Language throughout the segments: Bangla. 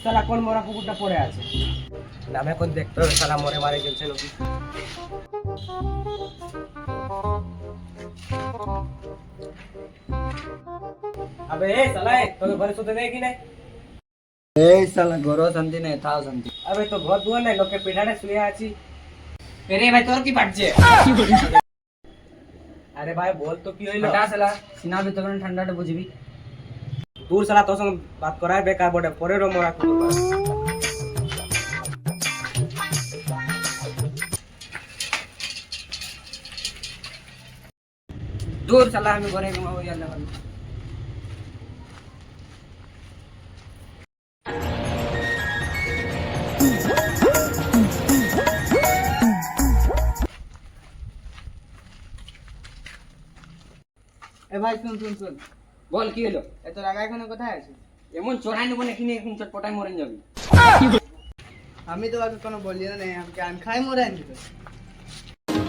শালা কোন মরা কুকুরটা পড়ে আছে নামে কোন দেখতে হবে শালা মরে মারে গেছে নাকি আবে এ শালা তোকে ঘরে শুতে দেয় কি নাই এই শালা ঘরও শান্তি নাই তাও শান্তি আবে তো ঘর দুয়ার নাই লোকে পিঠানে শুয়ে আছি এরে ভাই তোর কি বাজছে আরে ভাই বল তো কি হইলো ঠান্ডা শালা সিনা ভিতরে ঠান্ডাটা বুঝবি दूर साला तो संग बात कराए बेकार बोले परे रो मोरा कुकुर दूर साला हमें घरे घुमाओ यार वाला ए भाई सुन सुन सुन বল কি হলো এত রাগা এখানে কোথায় আছিস এমন চড়াই নেব নাকি এখন চটপটাই মরে যাবি আমি তো আগে কোনো বলি না আমাকে আমি খাই মরে আনছি তো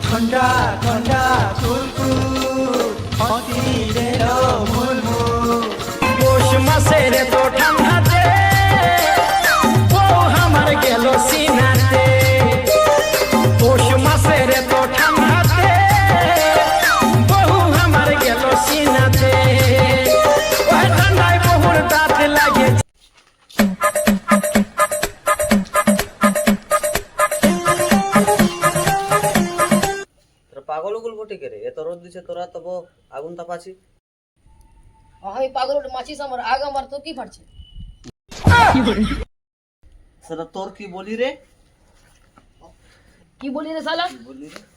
ঠান্ডা ঠান্ডা কুলকুল হতি রে মুলমুল পৌষ মাসের তো ঠান্ডাতে ও আমার গেল সিনাতে পৌষ মাসের তো ঠান্ডাতে বহু আমার গেল সিনাতে ওই ঠান্ডায় বহুর দাঁত লাগে পাগল উগুল বটে কে রে এত রোদ দিছে তোরা তবু আগুন তাপাছি আমি পাগল মাছিস আমার আগ আমার তো কি ফাটছে সেটা তোর কি বলি রে কি বলি রে শালা বলি রে